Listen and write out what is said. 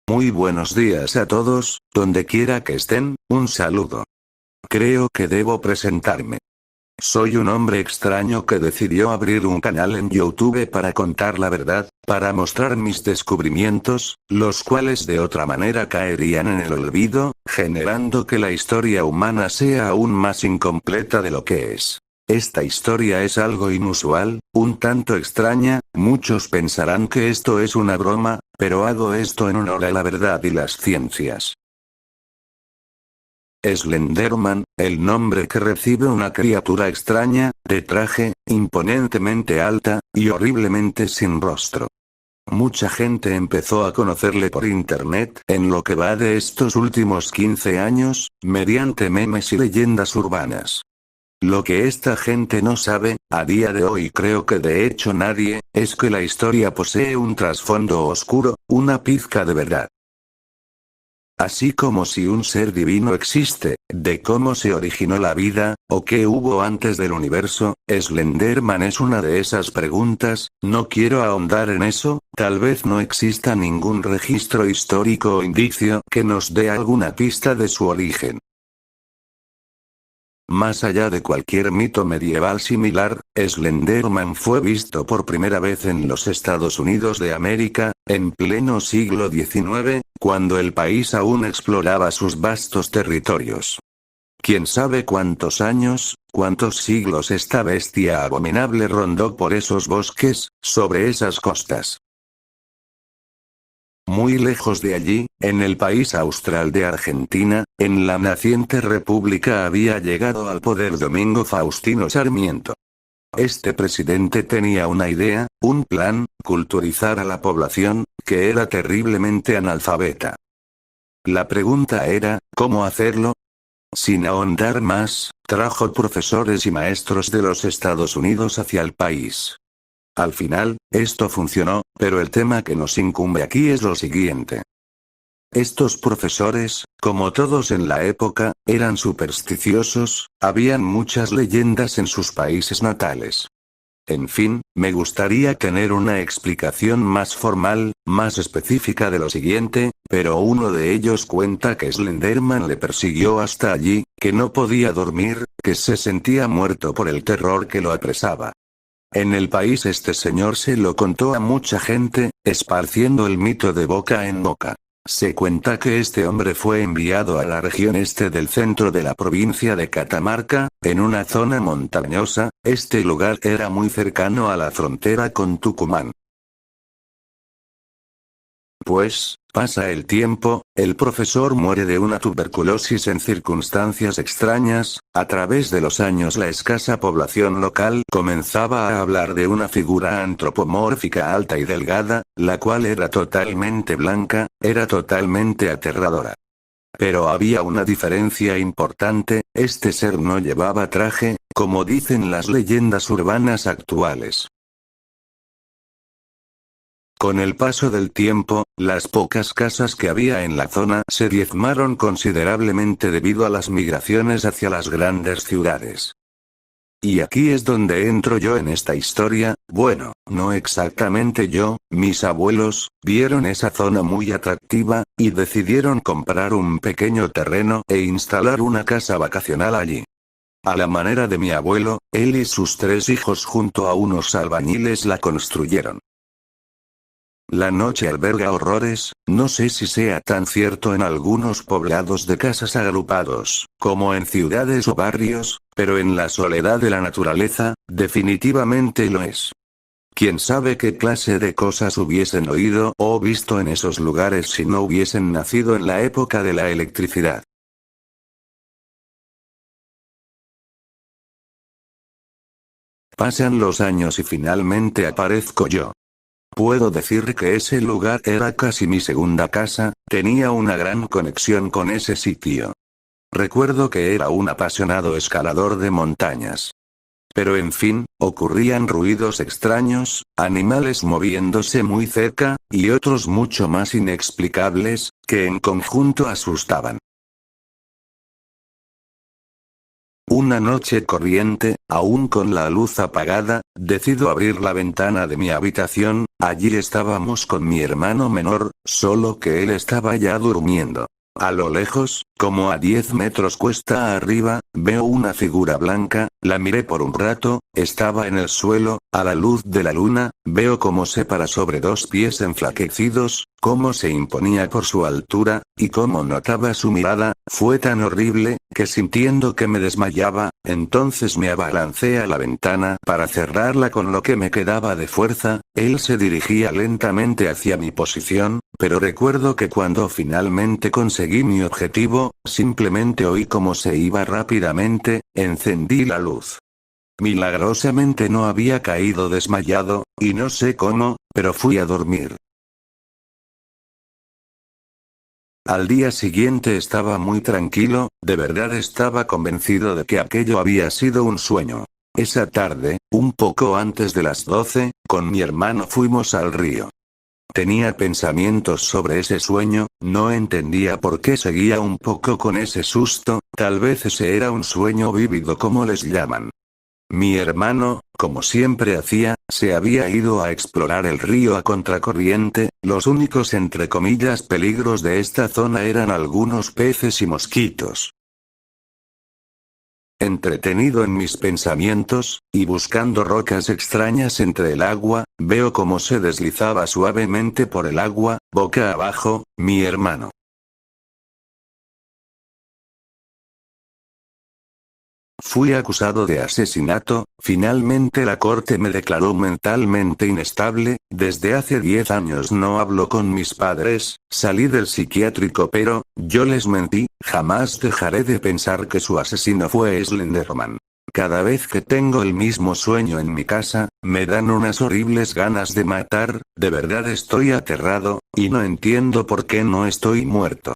Muy buenos días a todos, donde quiera que estén, un saludo. Creo que debo presentarme. Soy un hombre extraño que decidió abrir un canal en YouTube para contar la verdad, para mostrar mis descubrimientos, los cuales de otra manera caerían en el olvido, generando que la historia humana sea aún más incompleta de lo que es. Esta historia es algo inusual, un tanto extraña, muchos pensarán que esto es una broma, pero hago esto en honor a la verdad y las ciencias. Slenderman, el nombre que recibe una criatura extraña, de traje, imponentemente alta, y horriblemente sin rostro. Mucha gente empezó a conocerle por internet en lo que va de estos últimos 15 años, mediante memes y leyendas urbanas. Lo que esta gente no sabe, a día de hoy creo que de hecho nadie, es que la historia posee un trasfondo oscuro, una pizca de verdad. Así como si un ser divino existe, de cómo se originó la vida, o qué hubo antes del universo, Slenderman es una de esas preguntas, no quiero ahondar en eso, tal vez no exista ningún registro histórico o indicio que nos dé alguna pista de su origen. Más allá de cualquier mito medieval similar, Slenderman fue visto por primera vez en los Estados Unidos de América, en pleno siglo XIX, cuando el país aún exploraba sus vastos territorios. Quién sabe cuántos años, cuántos siglos esta bestia abominable rondó por esos bosques, sobre esas costas. Muy lejos de allí, en el país austral de Argentina, en la naciente república había llegado al poder Domingo Faustino Sarmiento. Este presidente tenía una idea, un plan, culturizar a la población, que era terriblemente analfabeta. La pregunta era, ¿cómo hacerlo? Sin ahondar más, trajo profesores y maestros de los Estados Unidos hacia el país. Al final, esto funcionó, pero el tema que nos incumbe aquí es lo siguiente. Estos profesores, como todos en la época, eran supersticiosos, habían muchas leyendas en sus países natales. En fin, me gustaría tener una explicación más formal, más específica de lo siguiente, pero uno de ellos cuenta que Slenderman le persiguió hasta allí, que no podía dormir, que se sentía muerto por el terror que lo apresaba. En el país este señor se lo contó a mucha gente, esparciendo el mito de boca en boca. Se cuenta que este hombre fue enviado a la región este del centro de la provincia de Catamarca, en una zona montañosa, este lugar era muy cercano a la frontera con Tucumán. Pues, pasa el tiempo, el profesor muere de una tuberculosis en circunstancias extrañas, a través de los años la escasa población local comenzaba a hablar de una figura antropomórfica alta y delgada, la cual era totalmente blanca, era totalmente aterradora. Pero había una diferencia importante, este ser no llevaba traje, como dicen las leyendas urbanas actuales. Con el paso del tiempo, las pocas casas que había en la zona se diezmaron considerablemente debido a las migraciones hacia las grandes ciudades. Y aquí es donde entro yo en esta historia, bueno, no exactamente yo, mis abuelos, vieron esa zona muy atractiva, y decidieron comprar un pequeño terreno e instalar una casa vacacional allí. A la manera de mi abuelo, él y sus 3 hijos junto a unos albañiles la construyeron. La noche alberga horrores, no sé si sea tan cierto en algunos poblados de casas agrupados, como en ciudades o barrios, pero en la soledad de la naturaleza, definitivamente lo es. ¿Quién sabe qué clase de cosas hubiesen oído o visto en esos lugares si no hubiesen nacido en la época de la electricidad? Pasan los años y finalmente aparezco yo. Puedo decir que ese lugar era casi mi segunda casa, tenía una gran conexión con ese sitio. Recuerdo que era un apasionado escalador de montañas. Pero en fin, ocurrían ruidos extraños, animales moviéndose muy cerca, y otros mucho más inexplicables, que en conjunto asustaban. Una noche corriente, aún con la luz apagada, Decido abrir la ventana de mi habitación. Allí estábamos con mi hermano menor, solo que él estaba ya durmiendo. A lo lejos, como a 10 metros cuesta arriba, veo una figura blanca. La miré por un rato, estaba en el suelo, a la luz de la luna. Veo cómo se para sobre dos pies enflaquecidos, cómo se imponía por su altura, y cómo notaba su mirada. Fue tan horrible, que sintiendo que me desmayaba, entonces me abalancé a la ventana para cerrarla con lo que me quedaba de fuerza. Él se dirigía lentamente hacia mi posición, pero recuerdo que cuando finalmente conseguí mi objetivo, simplemente oí cómo se iba rápidamente. Encendí la luz. Milagrosamente no había caído desmayado, y no sé cómo, pero fui a dormir. Al día siguiente estaba muy tranquilo, de verdad estaba convencido de que aquello había sido un sueño. Esa tarde, un poco antes de las 12, con mi hermano fuimos al río. Tenía pensamientos sobre ese sueño, no entendía por qué seguía un poco con ese susto. Tal vez ese era un sueño vívido como les llaman. Mi hermano, como siempre hacía, se había ido a explorar el río a contracorriente. Los únicos entre comillas peligros de esta zona eran algunos peces y mosquitos. Entretenido en mis pensamientos, y buscando rocas extrañas entre el agua, veo cómo se deslizaba suavemente por el agua, boca abajo, mi hermano. Fui acusado de asesinato. Finalmente la corte me declaró mentalmente inestable. Desde hace 10 años no hablo con mis padres. Salí del psiquiátrico, pero yo les mentí. Jamás dejaré de pensar que su asesino fue Slenderman. Cada vez que tengo el mismo sueño en mi casa, me dan unas horribles ganas de matar. De verdad estoy aterrado, y no entiendo por qué no estoy muerto.